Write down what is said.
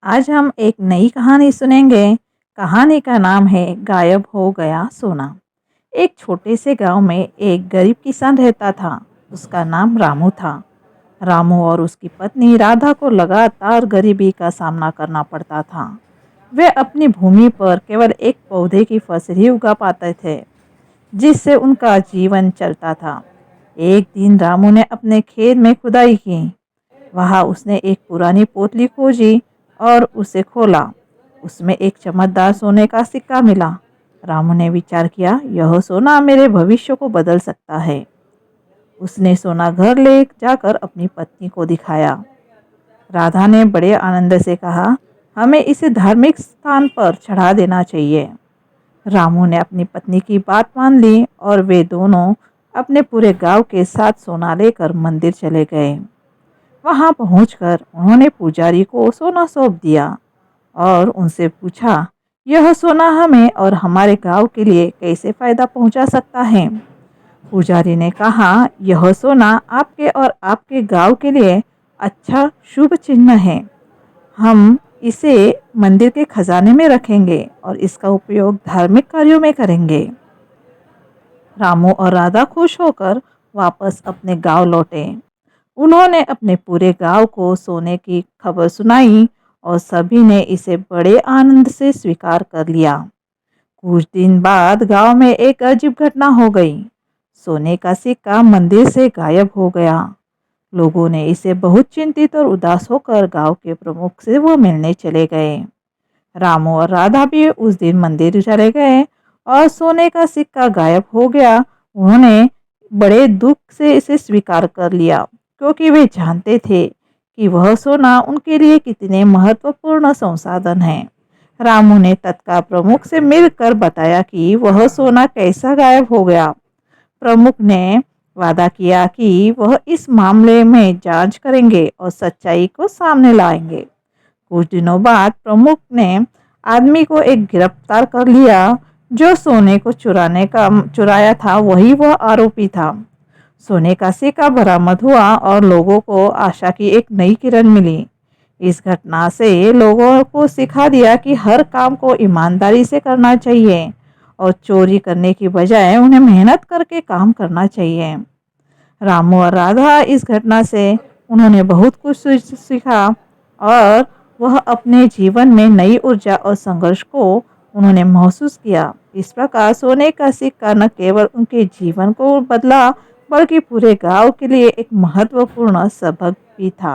आज हम एक नई कहानी सुनेंगे। कहानी का नाम है गायब हो गया सोना। एक छोटे से गांव में एक गरीब किसान रहता था। उसका नाम रामू था। रामू और उसकी पत्नी राधा को लगातार गरीबी का सामना करना पड़ता था। वे अपनी भूमि पर केवल एक पौधे की फसल ही उगा पाते थे, जिससे उनका जीवन चलता था। एक दिन रामू ने अपने खेत में खुदाई की। वहाँ उसने एक पुरानी पोतली खोजी और उसे खोला। उसमें एक चमकदार सोने का सिक्का मिला। रामू ने विचार किया, यह सोना मेरे भविष्य को बदल सकता है। उसने सोना घर ले जाकर अपनी पत्नी को दिखाया। राधा ने बड़े आनंद से कहा, हमें इसे धार्मिक स्थान पर चढ़ा देना चाहिए। रामू ने अपनी पत्नी की बात मान ली और वे दोनों अपने पूरे गांव के साथ सोना लेकर मंदिर चले गए। वहां पहुंचकर उन्होंने पुजारी को सोना सौंप दिया और उनसे पूछा, यह सोना हमें और हमारे गांव के लिए कैसे फायदा पहुंचा सकता है। पुजारी ने कहा, यह सोना आपके और आपके गांव के लिए अच्छा शुभ चिन्ह है। हम इसे मंदिर के खजाने में रखेंगे और इसका उपयोग धार्मिक कार्यों में करेंगे। रामू और राधा खुश होकर वापस अपने गांव लौटे। उन्होंने अपने पूरे गांव को सोने की खबर सुनाई और सभी ने इसे बड़े आनंद से स्वीकार कर लिया। कुछ दिन बाद गांव में एक अजीब घटना हो गई। सोने का सिक्का मंदिर से गायब हो गया। लोगों ने इसे बहुत चिंतित और उदास होकर गांव के प्रमुख से वो मिलने चले गए। रामू और राधा भी उस दिन मंदिर चले गए और सोने का सिक्का गायब हो गया। उन्होंने बड़े दुख से इसे स्वीकार कर लिया, क्योंकि वे जानते थे कि वह सोना उनके लिए कितने महत्वपूर्ण संसाधन है। रामू ने तत्काल प्रमुख से मिलकर बताया कि वह सोना कैसा गायब हो गया। प्रमुख ने वादा किया कि वह इस मामले में जांच करेंगे और सच्चाई को सामने लाएंगे। कुछ दिनों बाद प्रमुख ने आदमी को एक गिरफ्तार कर लिया। जो सोने को चुराया था वही वह आरोपी था। सोने का सिक्का बरामद हुआ और लोगों को आशा की एक नई किरण मिली। इस घटना से लोगों को सिखा दिया कि हर काम को ईमानदारी से करना चाहिए और चोरी करने की बजाय उन्हें मेहनत करके काम करना चाहिए। रामू और राधा इस घटना से उन्होंने बहुत कुछ सीखा और वह अपने जीवन में नई ऊर्जा और संघर्ष को उन्होंने महसूस किया। इस प्रकार सोने का सिक्का न केवल उनके जीवन को बदला, बल्कि पूरे गांव के लिए एक महत्वपूर्ण सबक भी था।